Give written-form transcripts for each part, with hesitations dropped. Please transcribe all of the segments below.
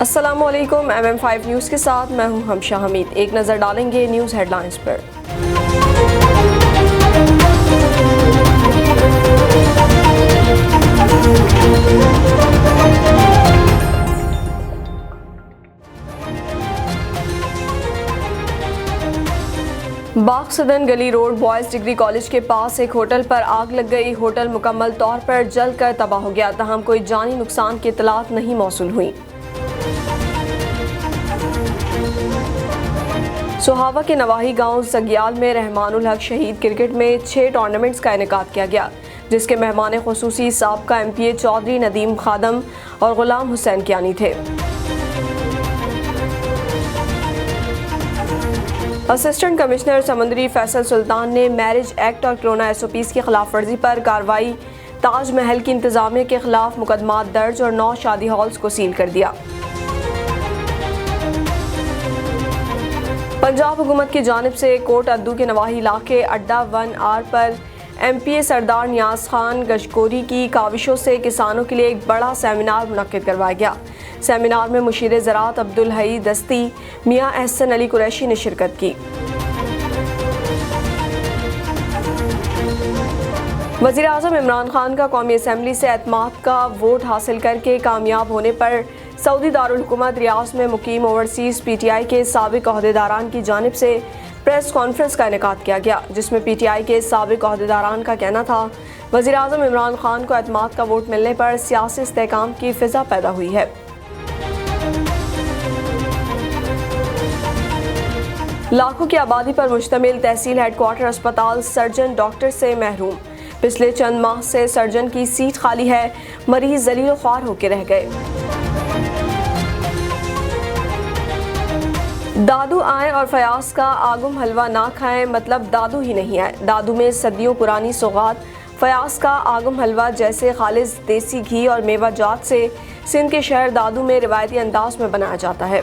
السلام علیکم، MM5 news کے ساتھ میں ہوں ہمشہ حمید۔ ایک نظر ڈالیں گے نیوز ہیڈ لائنز پر۔ باغ سدن گلی روڈ بوائز ڈگری کالج کے پاس ایک ہوٹل پر آگ لگ گئی۔ ہوٹل مکمل طور پر جل کر تباہ ہو گیا، تاہم کوئی جانی نقصان کی اطلاعات نہیں موصول ہوئی۔ سہاوا کے نواحی گاؤں زگیال میں رحمان الحق شہید کرکٹ میں 6 ٹورنامنٹس کا انعقاد کیا گیا، جس کے مہمان خصوصی سابقہ MPA چودھری ندیم خادم اور غلام حسین کیانی تھے۔ اسسٹنٹ کمشنر سمندری فیصل سلطان نے میرج ایکٹ اور کرونا SOPs کی خلاف ورزی پر کارروائی۔ تاج محل کی انتظامیہ کے خلاف مقدمات درج اور 9 شادی ہالز کو سیل کر دیا۔ پنجاب حکومت کی جانب سے کوٹ ادو کے نواحی علاقے اڈا 1R پر MPA سردار نیاز خان گجکوری کی کاوشوں سے کسانوں کے لیے ایک بڑا سیمینار منعقد کروایا گیا۔ سیمینار میں مشیر زراعت عبدالحی دستی، میاں احسن علی قریشی نے شرکت کی۔ وزیر اعظم عمران خان کا قومی اسمبلی سے اعتماد کا ووٹ حاصل کر کے کامیاب ہونے پر سعودی دارالحکومت ریاض میں مقیم اوورسیز PTI کے سابق عہدیداران کی جانب سے پریس کانفرنس کا انعقاد کیا گیا، جس میں PTI کے سابق عہدیداران کا کہنا تھا وزیر اعظم عمران خان کو اعتماد کا ووٹ ملنے پر سیاسی استحکام کی فضا پیدا ہوئی ہے۔ لاکھوں کی آبادی پر مشتمل تحصیل ہیڈ کوارٹر اسپتال سرجن ڈاکٹر سے محروم۔ پچھلے چند ماہ سے سرجن کی سیٹ خالی ہے، مریض ذلیل و خوار ہو کے رہ گئے۔ دادو آئیں اور فیاض کا آگم حلوہ نہ کھائیں، مطلب دادو ہی نہیں آئے۔ دادو میں صدیوں پرانی سوغات فیاض کا آگم حلوہ جیسے خالص دیسی گھی اور میوہ جات سے سندھ کے شہر دادو میں روایتی انداز میں بنایا جاتا ہے۔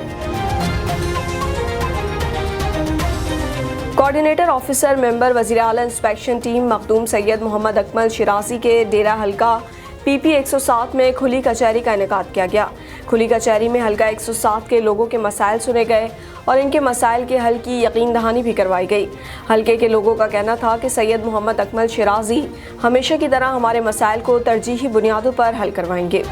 کوارڈینیٹر آفیسر ممبر وزیر اعلیٰ انسپیکشن ٹیم مخدوم سید محمد اکمل شرازی کے ڈیرہ حلقہ PP 107 میں کھلی کچہری کا انعقاد کیا گیا۔ کھلی کچہری میں حلقہ 107 کے لوگوں کے مسائل سنے گئے اور ان کے مسائل کے حل کی یقین دہانی بھی کروائی گئی۔ حلقے کے لوگوں کا کہنا تھا کہ سید محمد اکمل شرازی ہمیشہ کی طرح ہمارے مسائل کو ترجیحی بنیادوں پر حل کروائیں گے۔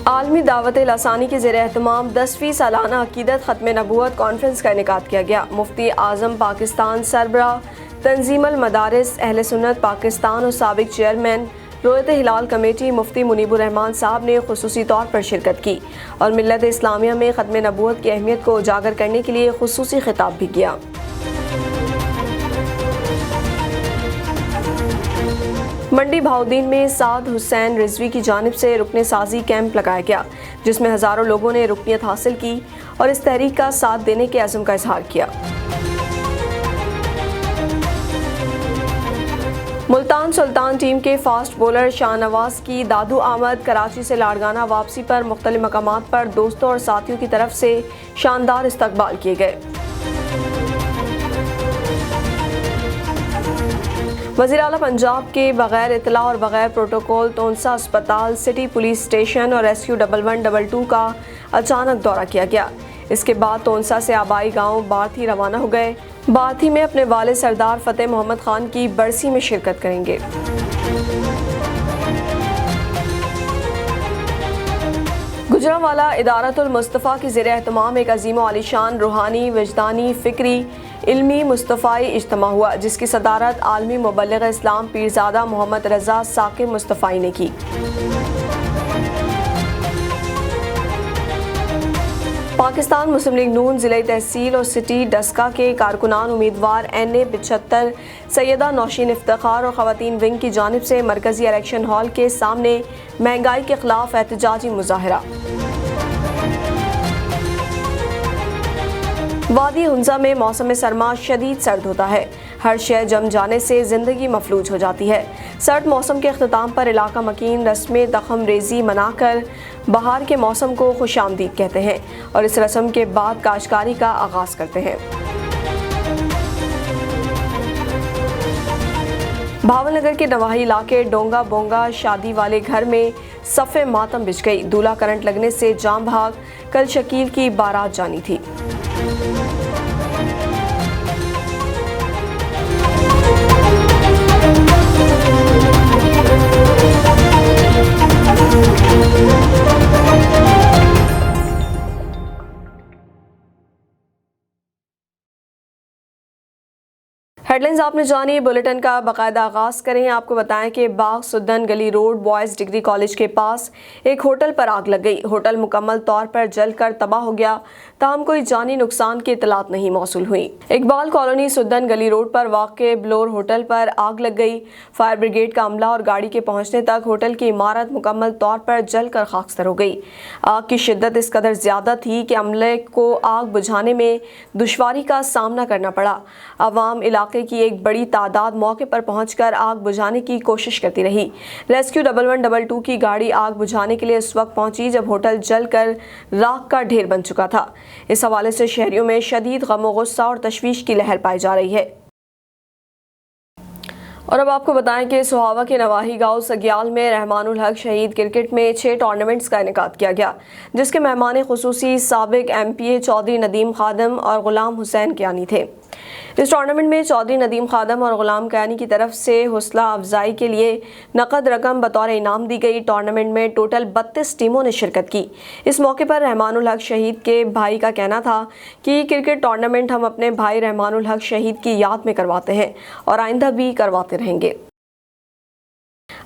عالمی دعوت لسانی کے زیر اہتمام 10ویں سالانہ عقیدت ختم نبوت کانفرنس کا انعقاد کیا گیا۔ مفتی اعظم پاکستان سربراہ تنظیم المدارس اہل سنت پاکستان اور سابق چیئرمین رویت ہلال کمیٹی مفتی منیب الرحمان صاحب نے خصوصی طور پر شرکت کی اور ملت اسلامیہ میں ختم نبوت کی اہمیت کو اجاگر کرنے کے لیے خصوصی خطاب بھی کیا۔ منڈی بہاؤدین میں سعد حسین رضوی کی جانب سے رکن سازی کیمپ لگایا گیا، جس میں ہزاروں لوگوں نے رکنیت حاصل کی اور اس تحریک کا ساتھ دینے کے عزم کا اظہار کیا۔ ملتان سلطان ٹیم کے فاسٹ بولر شاہ نواز کی دادو آمد۔ کراچی سے لاڑگانہ واپسی پر مختلف مقامات پر دوستوں اور ساتھیوں کی طرف سے شاندار استقبال کیے گئے۔ وزیر اعلیٰ پنجاب کے بغیر اطلاع اور بغیر پروٹوکول تونسا اسپتال، سٹی پولیس اسٹیشن اور SQ 1122 کا اچانک دورہ کیا گیا۔ اس کے بعد تونسا سے آبائی گاؤں بارتھی روانہ ہو گئے۔ بارتھی میں اپنے والد سردار فتح محمد خان کی برسی میں شرکت کریں گے۔ گجرانوالہ ادارۃ المصطفیٰ کے زیر اہتمام ایک عظیم و عالیشان روحانی، وجدانی، فکری، علمی مصطفی اجتماع ہوا، جس کی صدارت عالمی مبلغ اسلام پیرزادہ محمد رضا ثاقب مصطفی نے کی۔ پاکستان مسلم لیگ نون ضلع تحصیل اور سٹی ڈسکا کے کارکنان امیدوار NA 75 سیدہ نوشین افتخار اور خواتین ونگ کی جانب سے مرکزی الیکشن ہال کے سامنے مہنگائی کے خلاف احتجاجی مظاہرہ۔ وادی ہنزا میں موسم سرما شدید سرد ہوتا ہے، ہر شے جم جانے سے زندگی مفلوج ہو جاتی ہے۔ سرد موسم کے اختتام پر علاقہ مکین رسم تخم ریزی منا کر بہار کے موسم کو خوش آمدید کہتے ہیں اور اس رسم کے بعد کاشتکاری کا آغاز کرتے ہیں۔ भावल नगर के नवाही इलाके डोंगा बोंगा शादी वाले घर में सफ़े मातम बिछ गई। दूल्हा करंट लगने से जान भाग। कल शकील की बारात जानी थी। हेडलाइंस आपने जानी, बुलेटिन का बाकायदा आगाज़ करें। आपको बताएं कि बाग सुद्दन गली रोड बॉयज़ डिग्री कॉलेज के पास एक होटल पर आग लग गई। होटल मुकम्मल तौर पर जलकर तबाह हो गया, ताहम कोई जानी नुकसान की इतलात नहीं मौसूल हुई। इकबाल कॉलोनी सुद्दन गली रोड पर वाक़े ब्लोर होटल पर आग लग गई। फायर ब्रिगेड का अमला और गाड़ी के पहुंचने तक होटल की इमारत मुकम्मल तौर पर जलकर खाकसतर हो गई। आग की शिद्दत इस कदर ज़्यादा थी कि अमले को आग बुझाने में दुश्वारी का सामना करना पड़ा। अवाम इलाके की एक बड़ी तादाद मौके पर पहुंचकर आग बुझाने की कोशिश करती रही। रेस्क्यू 1122 की गाड़ी आग बुझाने के लिए इस वक्त पहुंची जब होटल जलकर राख का ढेर बन चुका था। इस हवाले से शहरियों में शदीद गम गुस्सा और तशवीश की लहर पाई जा रही है। और अब आपको बताएं कि सुहावा के नवाही गांव सग्याल में रहमानुल हक शहीद क्रिकेट में 6 टूर्नामेंट्स का इनेकाद किया गया, जिसके मेहमान खुसूसी साबिक MPA चौधरी नदीम खादम और गुलाम हुसैन कियानी थे। इस टूर्नामेंट में चौधरी नदीम खादम और गुलाम कियानी की तरफ से हौसला अफजाई के लिए नकद रकम बतौर इनाम दी गई। टूर्नामेंट में टोटल 32 टीमों ने शिरकत की। इस मौके पर रहमानुल हक शहीद के भाई का कहना था कि क्रिकेट टूर्नामेंट हम अपने भाई रहमानुल हक शहीद की याद में करवाते हैं और आइंदा भी करवाते रहेंगे।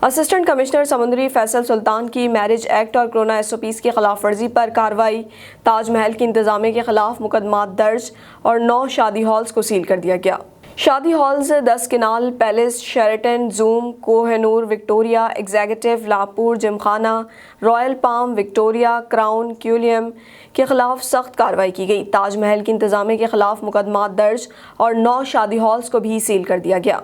असिस्टेंट कमिश्नर समुंदरी फैसल सुल्तान की मैरिज एक्ट और कोरोना SOPs की खिलाफ वर्जी पर कार्रवाई। ताजमहल की इंतजामिया के खिलाफ मुकदमात दर्ज और 9 शादी हॉल्स को सील कर दिया गया। शादी हॉल्स 10 किनाल palace, Sheraton, Zoom, Kohinoor, Victoria, executive, लाहपुर, Gymkhana, royal palm, Victoria, crown, क्यूलियम के खिलाफ सख्त कार्रवाई की गई। ताजमहल की इंतजामिया के खिलाफ मुकदमात दर्ज और 9 शादी हॉल्स को भी सील कर दिया गया।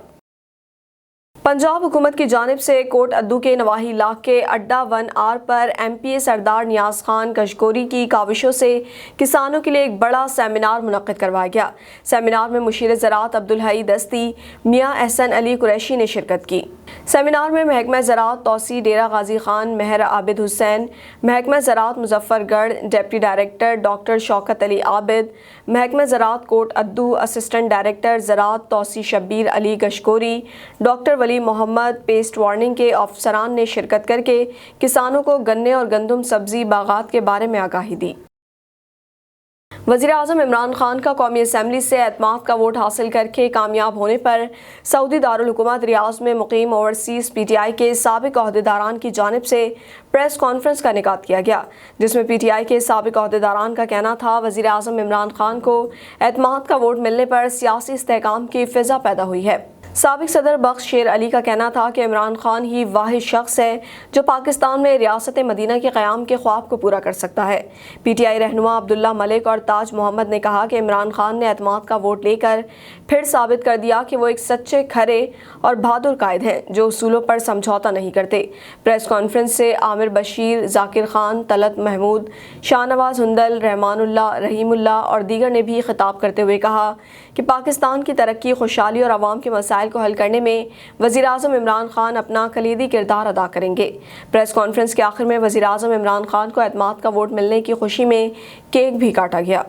पंजाब हुकूमत की जानिब से कोट अद्दू के नवाही इलाके अड्डा 1R पर MPA सरदार नियाज खान कशकोरी की काविशों से किसानों के लिए एक बड़ा सेमिनार मुनक्किद करवाया गया। सेमिनार में मुशीर ज़राअत अब्दुल हई दस्ती, मियाँ एहसन अली कुरैशी ने शिरकत की। सेमिनार में महकमा ज़राअत तौसी डेरा गाजी खान मेहर आबिद हुसैन, महकमा ज़राअत Muzaffargarh deputy director doctor Shaukat Ali Abid, महकमा ज़राअत कोट अद्दू असिस्टेंट डायरेक्टर ज़राअत Tausi Shabbir Ali Kashkori, doctor Wali Mohammad pest warning के अफसरान ने शिरकत करके किसानों को गन्ने और गंदम सब्जी बागात के बारे में आगाही दी। वज़ीर-ए-आज़म इमरान खान का कौमी असम्बली से एतमाद का वोट हासिल करके कामयाब होने पर सऊदी दारुल हुकूमत रियाज में मुकीम ओवरसीज़ PTI के साबिक अहदेदारान की जानिब से प्रेस कॉन्फ्रेंस का इनेकाद किया गया, जिसमें PTI के साबिक अहदेदारान का कहना था वज़ीर-ए-आज़म इमरान खान को एतमाद का वोट मिलने पर सियासी इस्तेहकाम की फ़िज़ा पैदा हुई है। साबिक सदर बख्श शेर अली का कहना था कि इमरान खान ही वाहिद शख्स है जो पाकिस्तान में रियासत मदीना के क़याम के ख्वाब को पूरा कर सकता है। PTI रहनुमा अब्दुल्ला मलिक और ताज मोहम्मद ने कहा कि इमरान खान ने एतमाद का वोट लेकर फिर साबित कर दिया कि वो एक सच्चे, खरे और बहादुर कायद हैं जो उसूलों पर समझौता नहीं करते। प्रेस कॉन्फ्रेंस से आमिर बशीर, जाकिर खान, तलत महमूद, शाहनवाज हुंदल, रहमानुल्लाह, रहीमुल्लाह और दीगर ने भी खिताब करते हुए कहा कि पाकिस्तान की तरक्की, खुशहाली और आवाम के मसाइल को हल करने में वज़ीर-ए-आज़म इमरान खान अपना कलीदी किरदार अदा करेंगे। प्रेस कॉन्फ्रेंस के आखिर में वज़ीर-ए-आज़म इमरान खान को एतमाद का वोट मिलने की खुशी में केक भी काटा गया।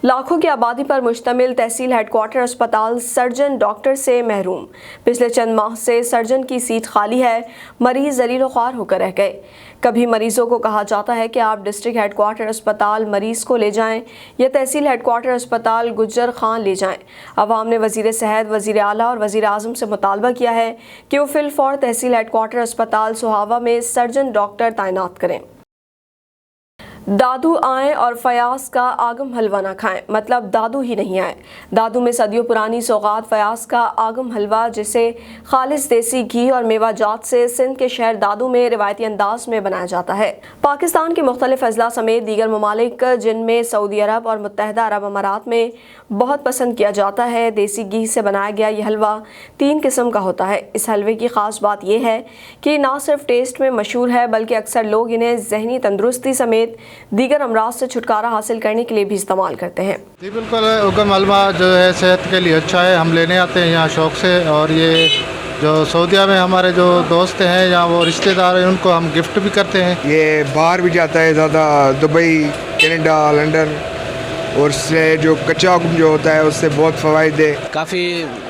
लाखों की आबादी पर मुश्तमिल तहसील हेडक्वार्टर अस्पताल सर्जन डॉक्टर से महरूम। पिछले चंद माह से सर्जन की सीट खाली है। मरीज जलील ख्वार होकर रह गए। कभी मरीजों को कहा जाता है कि आप डिस्ट्रिक्ट हेडक्वार्टर अस्पताल मरीज को ले जाएं या तहसील हेडक्वार्टर अस्पताल गुज्जर खान ले जाएं। अवाम ने वज़ीर सेहत, वज़ीर आला और वज़ीर आज़म से मुतालबा किया है कि वो फिलफौर तहसील हेडक्वार्टर अस्पताल सुहावा में सर्जन डॉक्टर तैनात करें। दादू आए और फयाज का आगम हलवा ना खाएं, मतलब दादू ही नहीं आए। दादू में सदियों पुरानी सौगात फयाज का आगम हलवा, जिसे खालिस देसी घी और मेवा जात से सिंध के शहर दादू में रिवायती अंदाज में बनाया जाता है। पाकिस्तान के मुख्तलिफ अजला समेत दीगर ममालिक जिनमें सऊदी अरब और मुत्तहदा अरब अमारात में बहुत पसंद किया जाता है। देसी घी से बनाया गया यह हलवा 3 किस्म का होता है। इस हलवे की ख़ास बात यह है कि ना सिर्फ टेस्ट में मशहूर है बल्कि अक्सर लोग इन्हें ज़हनी तंदुरुस्ती समेत दीगर अमराज से छुटकारा हासिल करने के लिए भी इस्तेमाल करते हैं। जी बिल्कुल, उगम हलवा जो है सेहत के लिए अच्छा है, हम लेने आते हैं यहाँ शौक़ से। और ये जो सऊदीया में हमारे जो दोस्त हैं या वो रिश्तेदार हैं उनको हम गिफ्ट भी करते हैं। ये बाहर भी जाता है ज़्यादा, दुबई, कनाडा, लंदन, और उससे जो कच्चा हुक्म जो होता है उससे बहुत फ़वाइद है। काफ़ी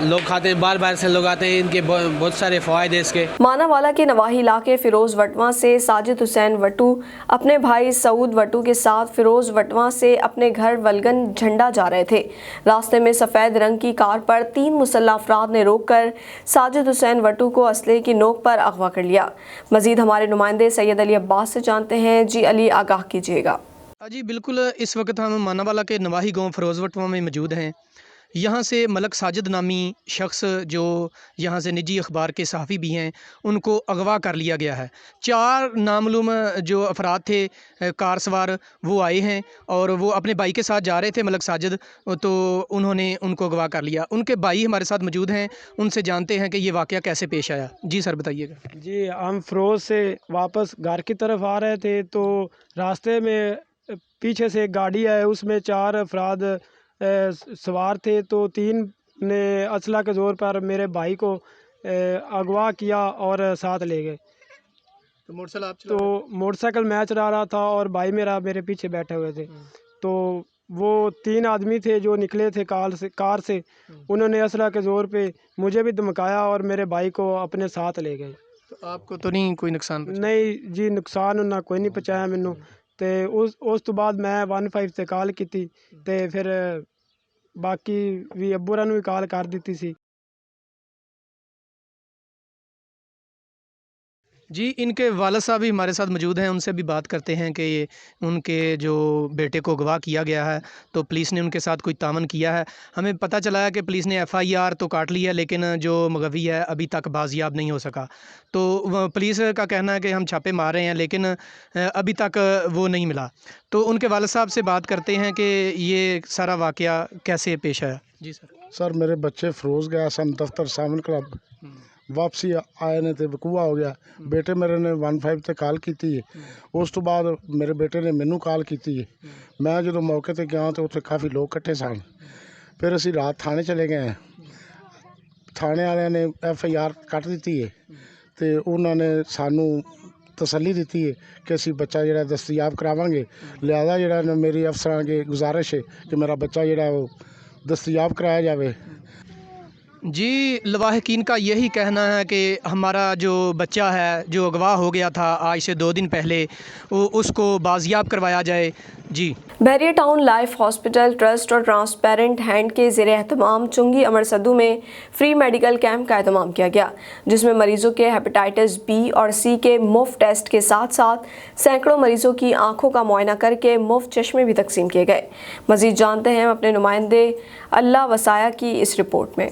लोग खाते हैं, बार बार से लोग आते हैं, इनके बहुत सारे फ़वाइद हैं इसके। मानावाला के नवाही इलाके फिरोज़ वटवा से साजिद हुसैन वटू अपने भाई सऊद वटू के साथ फिरोज़ वटवा से अपने घर वलगन झंडा जा रहे थे। रास्ते में सफ़ेद रंग की कार पर 3 मुसल्लह अफराद ने रोककर साजिद हुसैन वटू को असले की नोक पर अगवा कर लिया। मज़ीद हमारे नुमाइंदे सैयद अली अब्बास से जानते हैं। जी अली, आगाह कीजिएगा। जी बिल्कुल, इस वक्त हम मानावाला के नवाही गांव फिरोज़ वटवा में मौजूद हैं। यहाँ से मलक साजिद नामी शख्स जो यहाँ से निजी अखबार के सहाफ़ी भी हैं, उनको अगवा कर लिया गया है। 4 नामालूम जो अफराद थे कार सवार, वो आए हैं और वो अपने भाई के साथ जा रहे थे मलक साजिद, तो उन्होंने उनको अगवा कर लिया। उनके भाई हमारे साथ मौजूद हैं, उनसे जानते हैं कि ये वाक़या कैसे पेश आया। जी सर, बताइएगा। जी, हम फिरोज़ से वापस घर की तरफ आ रहे थे तो रास्ते में पीछे से एक गाड़ी है, उसमें 4 अफराद सवार थे। तो 3 ने असला के ज़ोर पर मेरे भाई को अगवा किया और साथ ले गए। तो मोटरसाइकिल मैं चला रहा था और भाई मेरे पीछे बैठे हुए थे। तो वो 3 आदमी थे जो निकले थे कार से, उन्होंने असला के ज़ोर पे मुझे भी धमकाया और मेरे भाई को अपने साथ ले गए। तो आपको तो नहीं कोई नुकसान? नहीं जी, नुकसान ना कोई नहीं पहुँचाया मैनू। तो उस तो बाद मैं 15 से कॉल की थी, तो फिर बाकी भी अब्बू होरां नूं भी कॉल कर दी सी। जी, इनके वालिद साहब भी हमारे साथ मौजूद हैं, उनसे भी बात करते हैं कि उनके जो बेटे को अगवा किया गया है तो पुलिस ने उनके साथ कोई तामन किया है। हमें पता चला है कि पुलिस ने FIR तो काट ली है, लेकिन जो मगवी है अभी तक बाजियाब नहीं हो सका। तो पुलिस का कहना है कि हम छापे मार रहे हैं, लेकिन अभी तक वो नहीं मिला। तो उनके वालिद साहब से बात करते हैं कि ये सारा वाक़या कैसे पेश आया। जी सर, मेरे बच्चे फिरोज़ गया सन दफ्तर सामन क्लब, वापसी आए ने तो वकूआ हो गया। बेटे मेरे ने 15 ਤੇ ਕਾਲ ਕੀਤੀ ਹੈ। ਉਸ ਤੋਂ ਬਾਅਦ ਮੇਰੇ ਬੇਟੇ ਨੇ ਮੈਨੂੰ ਕਾਲ ਕੀਤੀ ਹੈ। ਮੈਂ ਜਦੋਂ ਮੌਕੇ ਤੇ ਗਿਆ ਤੇ ਉੱਥੇ ਕਾਫੀ ਲੋਕ ਇਕੱਠੇ ਸਨ। ਫਿਰ ਅਸੀਂ ਰਾਤ ਥਾਣੇ ਚਲੇ ਗਏ। ਥਾਣੇ ਵਾਲਿਆਂ ਨੇ FIR ਕੱਟ ਦਿੱਤੀ ਹੈ ਤੇ ਉਹਨਾਂ ਨੇ ਸਾਨੂੰ ਤਸੱਲੀ ਦਿੱਤੀ ਹੈ ਕਿ ਅਸੀਂ ਬੱਚਾ ਜਿਹੜਾ ਦਸਤਿਆਬ ਕਰਾਵਾਂਗੇ। ਲਿਹਾਜ਼ਾ ਜਿਹੜਾ ਮੇਰੀ ਅਫਸਰਾਂ ਅੱਗੇ ਗੁਜ਼ਾਰਿਸ਼ ਹੈ ਕਿ ਮੇਰਾ ਬੱਚਾ ਜਿਹੜਾ ਉਹ दस्तयाब कराया जाए। जी, लवाहकीन का यही कहना है कि हमारा जो बच्चा है जो अगवा हो गया था आज से 2 दिन पहले, उसको बाजियाब करवाया जाए। जी, बहरिया टाउन लाइफ हॉस्पिटल ट्रस्ट और ट्रांसपेरेंट हैंड के ज़ेर एहतमाम चुंगी अमर सद्दू में फ्री मेडिकल कैंप का एहतमाम किया गया, जिसमें मरीज़ों के हेपेटाइटिस B और C के मुफ्त टेस्ट के साथ साथ सैकड़ों मरीज़ों की आँखों का मुआयना करके मुफ्त चश्मे भी तकसीम किए गए। मज़ीद जानते हैं अपने नुमाइंदे अल्लाह वसाया की इस रिपोर्ट में।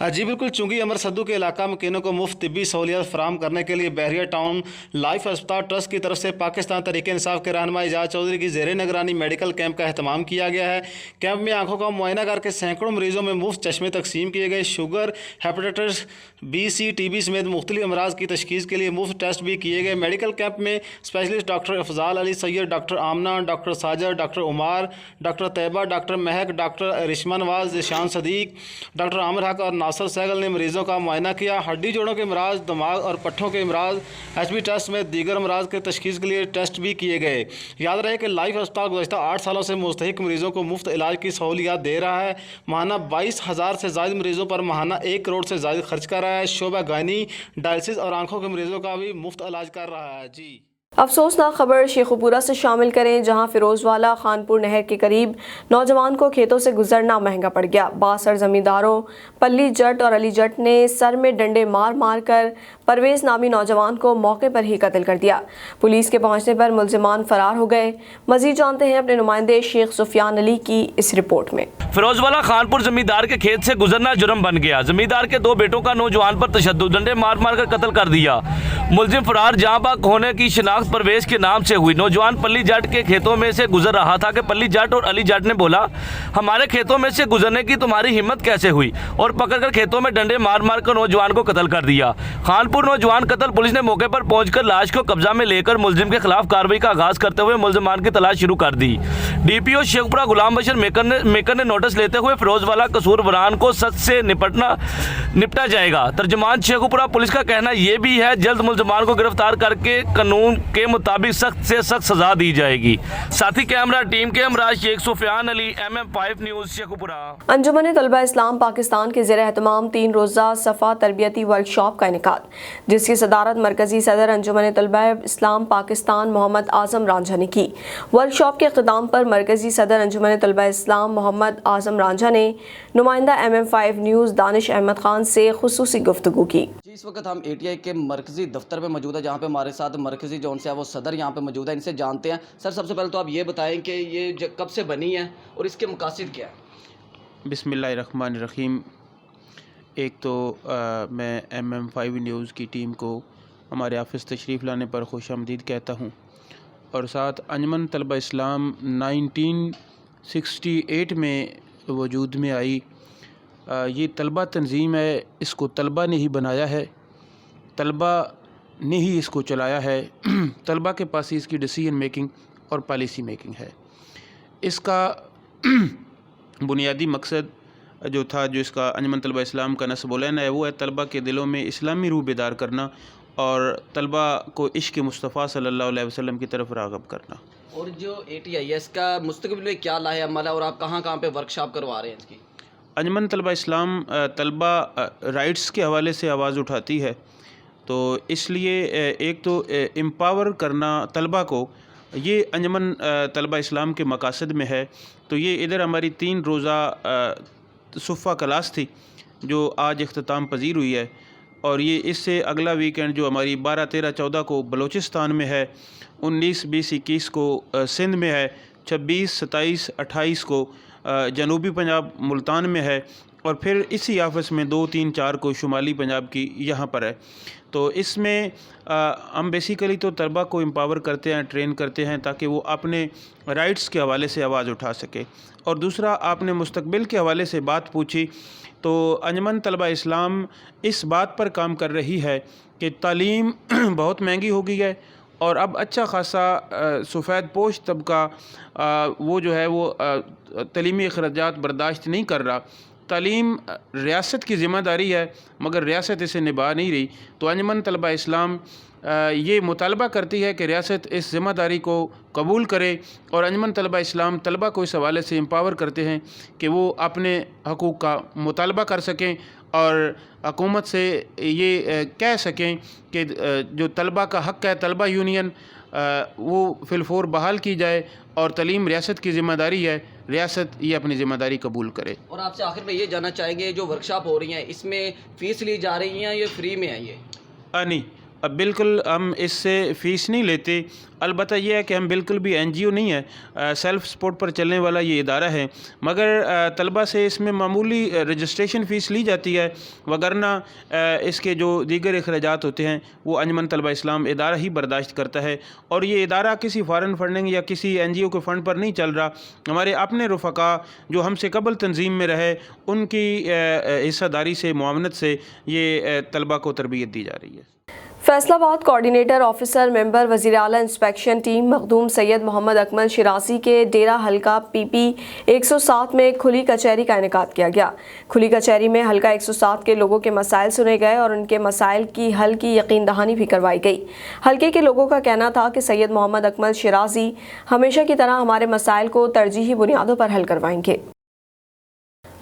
जी बिल्कुल, चुंगी अमर सद्दू के इलाका मकीनों को मुफ्त तिब्बी सहूलियत फराम करने के लिए बहरिया टाउन लाइफ अस्पताल ट्रस्ट की तरफ से पाकिस्तान तहरीक इंसाफ के रहनुमा एजाज चौधरी की ज़ेर निगरानी मेडिकल कैंप का अहतमाम किया गया है। कैंप में आंखों का मुआयना करके सैकड़ों मरीज़ों में मुफ्त चश्मे तकसीम किए गए। Sugar, hepatitis B, C, TB समेत मुख्तलिफ अमराज की तशखीस के लिए मुफ्त टेस्ट भी किए गए। मेडिकल कैंप में specialist doctor Afzal Ali Syed, doctor Amna, doctor Sajar, doctor Umar, doctor Tayyaba, doctor Mehak, doctor Rishma Nawaz, Zeeshan Sadiq, doctor Aamir Haq और नासिर सहगल ने मरीज़ों का मुआयना किया। हड्डी जोड़ों के अमराज, दिमाग और पट्ठों के अमराज, HB टेस्ट में दीगर अमराज के तशखीस के लिए टेस्ट भी किए गए। याद रहे कि लाइफ अस्पताल गुज़श्ता 8 सालों से मुस्तहिक मरीज़ों को मुफ्त इलाज की सहूलियात दे रहा है। माहाना 22,000 से ज़ायद मरीज़ों पर माहाना 1 करोड़ से ज़ायद खर्च कर रहा है। शोबा गायनी, डायलिसिस और आंखों के मरीज़ों का भी मुफ्त इलाज कर रहा है। जी, अफसोसनाक खबर शेखुपुरा से शामिल करें, जहां फिरोजवाला खानपुर नहर के करीब नौजवान को खेतों से गुजरना महंगा पड़ गया। बासर जमींदारों पल्ली जट और अली जट ने सर में डंडे मार मार कर परवेज नामी नौजवान को मौके पर ही कत्ल कर दिया। पुलिस के पहुंचने पर मुलजिमान फरार हो गए। मजीद जानते हैं अपने नुमाइंदे शेख सुफियान अली की इस रिपोर्ट में। फिरोजवाला खानपुर जमींदार के खेत से गुजरना जुर्म बन गया। जमींदार के 2 बेटों का नौजवान पर तशद्दुद, डंडे मार मार कर कत्ल कर दिया। मुलजिम फरार, जहां बाग होने की शिनाख्त शनाख्त परवेज के नाम से हुई। नौजवान पल्ली जाट के खेतों में से गुजर रहा था कि पल्ली जाट और अली जाट ने बोला, हमारे खेतों में से गुजरने की तुम्हारी हिम्मत कैसे हुई, और पकड़कर खेतों में डंडे मार मार कर नौजवान को कत्ल कर दिया। खानपुर नौजवान कत्ल। पुलिस ने मौके पर पहुंचकर लाश को कब्जा में लेकर मुलजिम के खिलाफ कार्रवाई का आगाज करते हुए मुलजमान की तलाश शुरू कर दी। डीपीओ शेखपुरा गुलाम बशर मेकर ने नोटिस लेते हुए फिरोजवाला कसूरवारान को सच से निपटा जाएगा। तर्जुमान शेखपुरा पुलिस का कहना यह भी है, जल्द मुलजमान को गिरफ्तार करके कानून के मुताबिक सख्त से सख्त सजा दी जाएगी। साथी कैमरा टीम के हमरा शेख सुफियान अली, MM5 न्यूज़ शेखपुरा। अंजुमन तलबा इस्लाम पाकिस्तान के ज़ेर एहतमाम 3 रोज़ा सफ़ा तरबियती वर्कशॉप का इनेकाद, जिसकी सदारत मरकज़ी सदर अंजुमन तलबा इस्लाम पाकिस्तान मोहम्मद आज़म रांझा ने की। वर्कशॉप के इख्तिताम पर मरकज़ी सदर अंजुमन तलबा इस्लाम मोहम्मद आज़म रांझा ने नुमाइंदा MM5 न्यूज़ दानिश अहमद ख़ान से खुसूसी गुफ्तगू की। इस वक्त हम ATI के मरकज़ी दफ्तर में मौजूद है, जहाँ पे हमारे साथ मरकज़ी जो उनसे है वो सदर यहाँ पे मौजूद है। इनसे जानते हैं। सर, सबसे पहले तो आप ये बताएं कि ये कब से बनी है और इसके मकासद क्या है? बिस्मिल्लाहिर्रहमानिर्रहीम। एक तो मैं MM5 न्यूज़ की टीम को हमारे ऑफिस तशरीफ़ लाने पर खुशामदीद कहता हूँ, और साथ अंजुमन तलबा इस्लाम 1968 में वजूद में आई। ये तलबा तंजीम है, इसको तलबा ने ही बनाया है, तलबा ने ही इसको चलाया है। तलबा के पास ही इसकी डिसीजन मेकिंग और पॉलिसी मेकिंग है। इसका बुनियादी मकसद जो था, जो इसका अंजुमन तलबा इस्लाम का नस्ब-उल-ऐन है, वो है तलबा के दिलों में इस्लामी रूह बेदार करना और तलबा को इश्क़ मुस्तफ़ा सल्लल्लाहु अलैहि वसल्लम की तरफ राग़िब करना। और जो ATI है, इसका मुस्तक़बिल में क्या लाहे अमल है और आप कहाँ कहाँ पे वर्कशॉप करवा रहे हैं इसकी? अंजुमन तलबा इस्लाम तलबा राइट्स के हवाले से आवाज़ उठाती है, तो इसलिए एक तो एम्पावर करना तलबा को, ये अंजुमन तलबा इस्लाम के मकासद में है। तो ये इधर हमारी 3 रोज़ा सुफ़ा क्लास थी जो आज इख्तिताम पजीर हुई है, और ये इससे अगला वीकेंड जो हमारी 12, 13, 14 को बलूचिस्तान में है, 19, 20, 21 को सिंध में है, 26, 27, 28 को जनूबी पंजाब मुल्तान में है, और फिर इसी ऑफिस में 2, 3, 4 को शुमाली पंजाब की यहाँ पर है। तो इसमें हम बेसिकली तो तलबा को एम्पावर करते हैं, ट्रेन करते हैं, ताकि वो अपने राइट्स के हवाले से आवाज़ उठा सके। और दूसरा, आपने मुस्तकबिल के हवाले से बात पूछी, तो अंजुमन तलबा इस्लाम इस बात पर काम कर रही है कि तालीम बहुत महंगी हो गई है, और अब अच्छा खासा सफ़ेद पोश तबका वो जो है वो तालीमी अखराजात बर्दाश्त नहीं कर रहा। तालीम रियासत की ज़िम्मेदारी है, मगर रियासत इसे निभा नहीं रही। तो अंजुमन तलबा इस्लाम ये मुतालबा करती है कि रियासत इस ज़िम्मेदारी को कबूल करे, और अंजुमन तलबा इस्लाम तलबा को इस हवाले से एम्पावर करते हैं कि वो अपने हकूक़ का मुतालबा कर सकें और हुकूमत से ये कह सकें कि जो तलबा का हक़ है, तलबा यूनियन वो फिलफोर बहाल की जाए, और तालीम रियासत की ज़िम्मेदारी है, रियासत ये अपनी ज़िम्मेदारी कबूल करे। और आपसे आखिर में ये जानना चाहेंगे, जो वर्कशॉप हो रही हैं इसमें फ़ीस ली जा रही हैं, ये फ्री में है? ये नहीं, अब बिल्कुल हम इससे फ़ीस नहीं लेते। अलबत्ता यह है कि हम बिल्कुल भी NGO नहीं है, सेल्फ़ सपोर्ट पर चलने वाला ये इदारा है, मगर तलबा से इसमें मामूली रजिस्ट्रेशन फ़ीस ली जाती है, वगरना इसके जो दीगर अखराजात होते हैं वो अंजुमन तलबा इस्लाम इदारा ही बर्दाश्त करता है। और ये इदारा किसी फ़ॉरेन फंडिंग या किसी NGO के फ़ंड पर नहीं चल रहा। हमारे अपने रफ़का जो हमसे कबल तंजीम में रहे, उनकी हिस्सादारी से, मुआवनत से ये तलबा को तरबियत दी जा रही है। फैसलाबाद कोऑर्डिनेटर ऑफिसर मेंबर वज़ीर आला इंस्पेक्शन टीम मखदूम सैयद मोहम्मद अकमल शिरासी के डेरा हल्का PP 107 में खुली कचहरी का इनेकाद किया गया। खुली कचहरी में हल्का 107 के लोगों के मसाइल सुने गए और उनके मसाइल की हल की यकीन दहानी भी करवाई गई। हल्के के लोगों का कहना था कि सैयद मोहम्मद अकमल शिरासी हमेशा की तरह हमारे मसाइल को तरजीही बुनियादों पर हल करवाएंगे।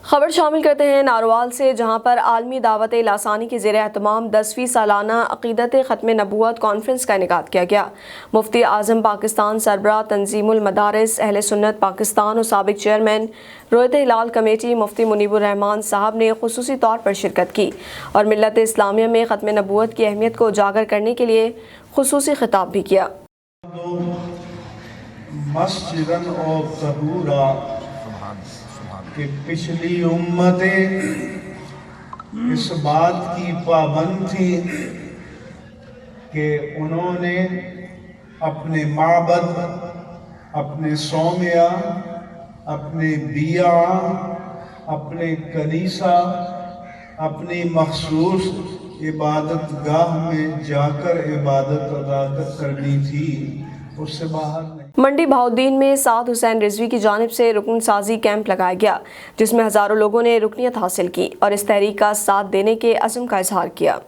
खबर शामिल करते हैं नारोवाल से, जहां पर आलमी दावत लासानी के ज़ेर एहतमाम 10वीं सालाना अक़ीदत ख़त्म नबूवत कॉन्फ्रेंस का इनेकाद किया गया। मुफ्ती आज़म पाकिस्तान, सरबराह तंजीमुल मदारिस अहले सुन्नत पाकिस्तान और साबिक चेयरमैन रोयत हिलाल कमेटी मुफ्ती मुनीबुर रहमान साहब ने खुसूसी तौर पर शिरकत की और मिल्लत इस्लामिया में ख़त्म नबूवत की अहमियत को उजागर करने के लिए खुसूसी खिताब भी किया। कि पिछली उम्मतें इस बात की पाबंद थी कि उन्होंने अपने माबद, अपने सौम्या, अपने बिया, अपने कनीसा, अपनी मखसूस इबादत गाह में जाकर इबादत अदा करनी थी, उससे बाहर नहीं। मंडी बहाउद्दीन में साद हुसैन रिजवी की जानिब से रुकन साजी कैंप लगाया गया, जिसमें हज़ारों लोगों ने रुकनियत हासिल की और इस तहरीक का साथ देने के अज़्म का इजहार किया।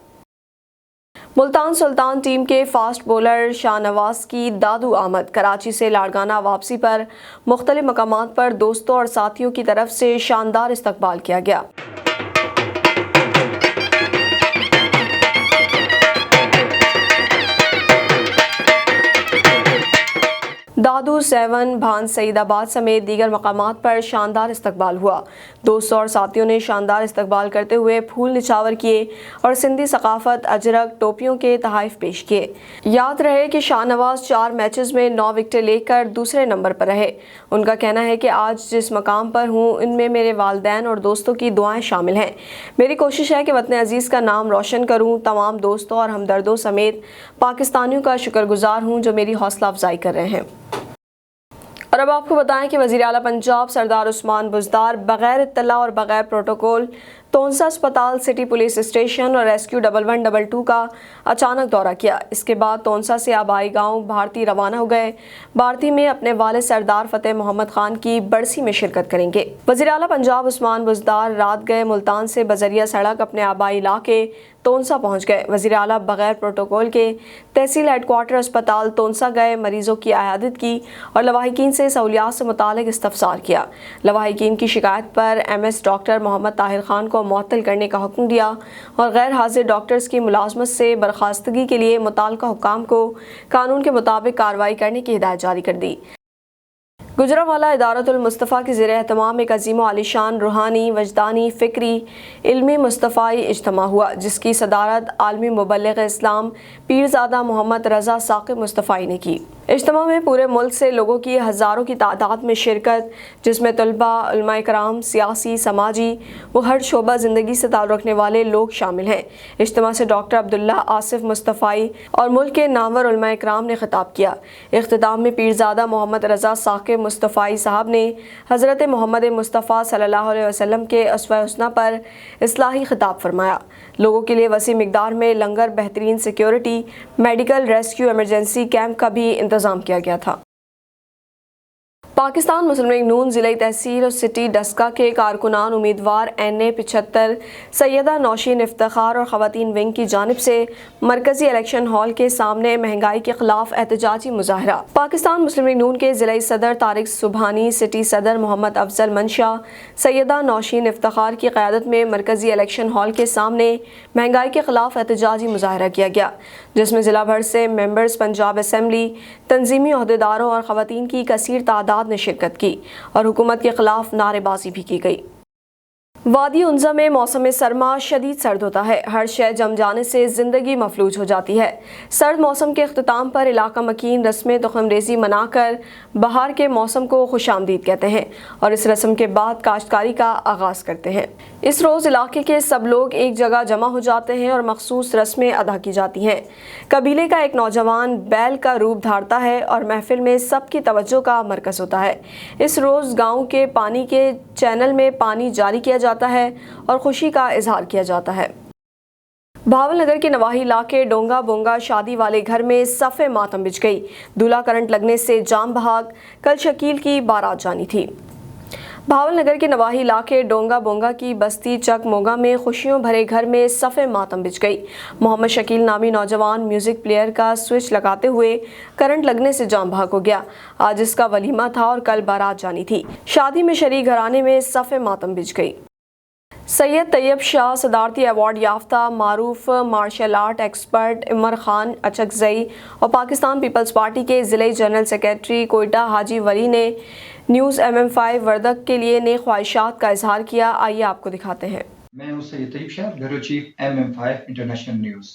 मुल्तान सुल्तान टीम के फास्ट बॉलर शाहनवाज की दादू आमद। कराची से लाड़काना वापसी पर मुख्तलिफ मकामात पर दोस्तों और साथियों की तरफ से शानदार इस्तकबाल किया गया। दादू 7 भान सईदाबाद समेत दीगर मकामात पर शानदार इस्तकबाल हुआ। दोस्तों और साथियों ने शानदार इस्तकबाल करते हुए फूल निछावर किए और सिंधी सकाफत अजरक टोपियों के तहाइफ पेश किए। याद रहे कि शाहनवाज 4 मैचेस में 9 विकेटें लेकर दूसरे नंबर पर रहे। उनका कहना है कि आज जिस मकाम पर हूँ इनमें मेरे वालिदैन और दोस्तों की दुआएं शामिल हैं। मेरी कोशिश है कि वतन अजीज़ का नाम रोशन करूँ। तमाम दोस्तों और हमदर्दों समेत पाकिस्तानियों का शुक्रगुजार हूँ जो मेरी हौसला अफजाई कर रहे हैं। और अब आपको बताएं कि वज़ीर आला पंजाब सरदार उस्मान बुज़दार बग़ैर इत्तला और बग़ैर प्रोटोकॉल तोंसा अस्पताल, सिटी पुलिस स्टेशन और रेस्क्यू 1122 का अचानक दौरा किया। इसके बाद तोंसा से आबाई गांव भारती रवाना हो गए। भारती में अपने वालिद सरदार फतेह मोहम्मद खान की बरसी में शिरकत करेंगे। वज़ीर आला पंजाब उस्मान बुज़दार रात गए मुल्तान से बजरिया सड़क अपने आबाई इलाके तोंसा पहुंच गए। वज़ीर आला बगैर प्रोटोकॉल के तहसील हेडक्वार्टर अस्पताल तोंसा गए, मरीजों की आयादत की और लवाहिकीन से सहूलियात से मुतालिक इस्तफसार किया। लवाहिकीन की शिकायत पर MS डॉक्टर मोहम्मद ताहिर खान को मुअत्तल करने का हुक्म दिया और गैर हाजिर डॉक्टर्स की मुलाजमत से बर्खास्तगी के लिए मुताल्लिका हुक्काम को कानून के मुताबिक कार्रवाई करने की हिदायत जारी कर दी। गुजरांवाला इदारतुल मुस्तफ़ा के ज़ेर एहतमाम एक अजीम व आलीशान रूहानी, वजदानी, फ़िक्री, इल्मी मुस्तफ़ाई इज्तिमा हुआ, जिसकी सदारत आलमी मुबल्लिग़ इस्लाम पीरज़ादा मोहम्मद रज़ा साक़िब मुस्तफ़ाई ने की। इज्तिमा में पूरे मुल्क से लोगों की हज़ारों की तादाद में शिरकत, जिसमें तलबा, उलमा इकराम, सियासी, समाजी व हर शोबा ज़िंदगी से ताल्लुक़ रखने वाले लोग शामिल हैं। इज्तिमा से डॉक्टर अब्दुल्ला आसिफ मुस्तफ़ाई और मुल्क के नामवर उलमा इकराम ने खिताब किया। इख्तिताम में पीरज़ादा मोहम्मद रज़ा साक़िब मुस्तफ़ाई साहब ने हज़रत मोहम्मद मुस्तफ़ा सल्लल्लाहु अलैहि वसल्लम के अस्वा हुस्ना पर इस्लाही खिताब फरमाया। लोगों के लिए वसी मिक़दार में लंगर, बेहतरीन security, medical, rescue, emergency camp का भी इंतज़ाम किया गया था। पाकिस्तान मुस्लिम लीग नून ज़िला तहसील और सिटी डस्का के कारकुनान उम्मीदवार NA 75 सैयदा नौशीन इफ्तिखार और ख़वातीन विंग की जानिब से मरकज़ी इलेक्शन हॉल के सामने महंगाई के खिलाफ एहतजाजी मुजाहरा। पाकिस्तान मुस्लिम लीग नून के ज़िला सदर तारिक सुबहानी, सिटी सदर मोहम्मद अफजल मंशा, सैयदा नौशीन इफ्तिखार की क़यादत में मरकज़ी इलेक्शन हॉल के सामने महंगाई के खिलाफ एहतजाजी मुजाहरा किया गया, जिसमें ज़िला भर से मेंबर्स, पंजाब असम्बली, तंजीमी ओहदेदारों और ख़वातीन की कसीर तादाद ने शिरकत की और हुकूमत के खिलाफ नारेबाजी भी की गई। वादी उन्जा में मौसम सरमा शदीद सर्द होता है। हर शय जम जाने से ज़िंदगी मफलूज हो जाती है। सर्द मौसम के अख्तिताम पर इलाका मकीन रस्म तुखमरेज़ी मनाकर बहार के मौसम को खुशामदीद कहते हैं और इस रस्म के बाद काश्तकारी का आगाज़ करते हैं। इस रोज़ इलाके के सब लोग एक जगह जमा हो जाते हैं और मखसूस रस्में अदा की जाती हैं। कबीले का एक नौजवान बैल का रूप धारता है और महफिल में सबकी तवज्जो का मरकज़ होता है। इस रोज़ गाँव के पानी के चैनल में पानी जारी किया जाता है और खुशी का इजहार किया जाता है। भावल नगर के नवाही इलाके डोंगा बोंगा शादी वाले घर में सफ़े मातम बिछ गई। दूल्हा करंट लगने से जाम बहाक। कल शकील की बारात जानी थी। भावल नगर के नवाही इलाके डोंगा बोंगा की बस्ती चक मोगा में खुशियों भरे घर में सफ़े मातम बिछ गई। मोहम्मद शकील नामी नौजवान म्यूज़िक प्लेयर का स्विच लगाते हुए करंट लगने से जाम बहाक हो गया। आज इसका वलीमा था और कल बारात जानी थी। शादी में शरीक घराने में सफ़े मातम बिछ गई। सैयद तैयब शाह सदारती अवार्ड याफ्ता मारूफ martial art expert Imar Khan Achakzai और पाकिस्तान पीपल्स पार्टी के ज़िले जनरल सेक्रेटरी कोयटा हाजी वली ने न्यूज़ MM5 वर्दक के लिए नेक ख्वाहिशात का इजहार किया। आइए आपको दिखाते हैं। मैं हूँ Syed Tayyab Shah, bureau chief MM5 international news.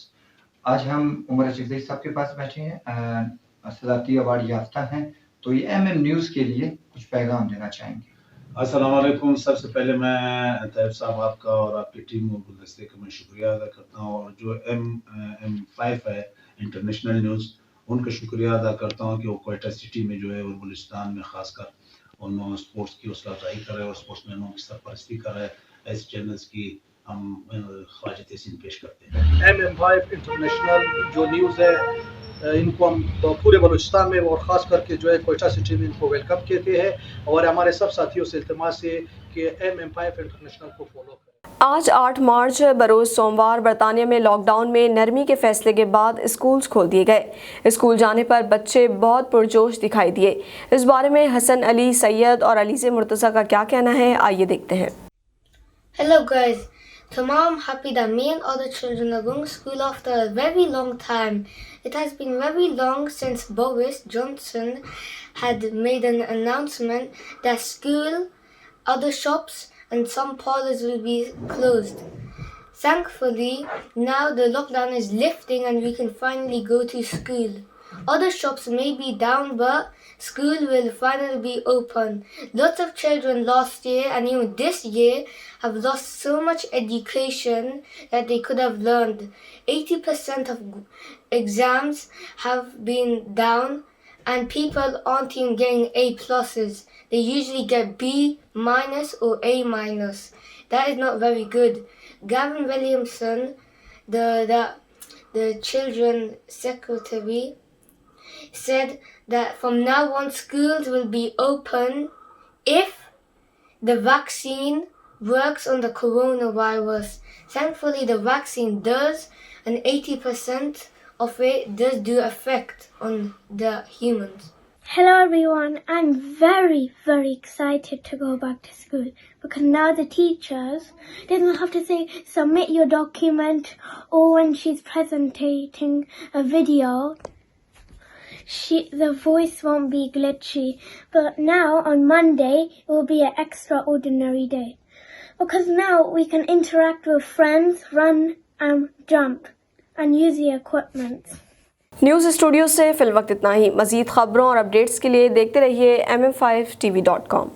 आज हम उमर अचकजई साहब के पास बैठे हैं, सदारती अवार्ड याफ्ता हैं, तो ये MM न्यूज़ के लिए कुछ पैगाम देना चाहेंगे। अस्सलाम वालेकुम। सबसे पहले मैं तैयब साहब आपका और आपकी टीम और गुलदस्ते का मैं शुक्रिया अदा करता हूँ और जो MM5 है इंटरनेशनल न्यूज़, उनका शुक्रिया अदा करता हूँ कि वो कोयटा सिटी में जो है और बलूचिस्तान में खासकर उन्होंने स्पोर्ट्स की हौसला अफजाई कर रहे हैं और स्पोर्ट्स मैनों की सरपरस्ती कर रहे हैं। ऐसे चैनल्स की हम ख्वाहिश तहसीन पेश करते हैं। MM5 इंटरनेशनल जो न्यूज़ है इनको हम तो पूरे बलूचिस्तान में और ख़ास करके जो है कोयटा सिटी में इनको वेलकम कहते हैं और हमारे सब साथियों से इल्तिमास है कि MM5 इंटरनेशनल को फॉलो करें। आज 8 मार्च बरोज़ सोमवार बरतानिया में लॉकडाउन में नरमी के फैसले के बाद स्कूल्स खोल दिए गए। स्कूल जाने पर बच्चे बहुत पुरजोश दिखाई दिए। इस बारे में हसन अली सैयद और अलीज़े मुर्तज़ा का क्या कहना है, आइए देखते हैं। Hello guys, tomorrow I'm happy that me and other children are going to school after a very long time. It has been very long since Boris Johnson had made an announcement that school, other shops and some parlours will be closed. Thankfully, now the lockdown is lifting and we can finally go to school. Other shops may be down, but school will finally be open. Lots of children last year and even this year have lost so much education that they could have learned. 80% of exams have been down and people aren't even getting A+. They usually get B- or A-. That is not very good. Gavin Williamson, the children's secretary, said that from now on schools will be open if the vaccine works on the coronavirus. Thankfully the vaccine does, and 80% of it does do effect on the humans. Hello everyone, I'm very excited to go back to school because now the teachers doesn't have to say submit your document, or when she's presenting a video the voice won't be glitchy. But now on Monday it will be an extraordinary day because now we can interact with friends, run and jump and use the equipment. News studio से fill वक्त इतना ही। मज़ीद खबरों और updates के लिए देखते रहिए MM5TV.com।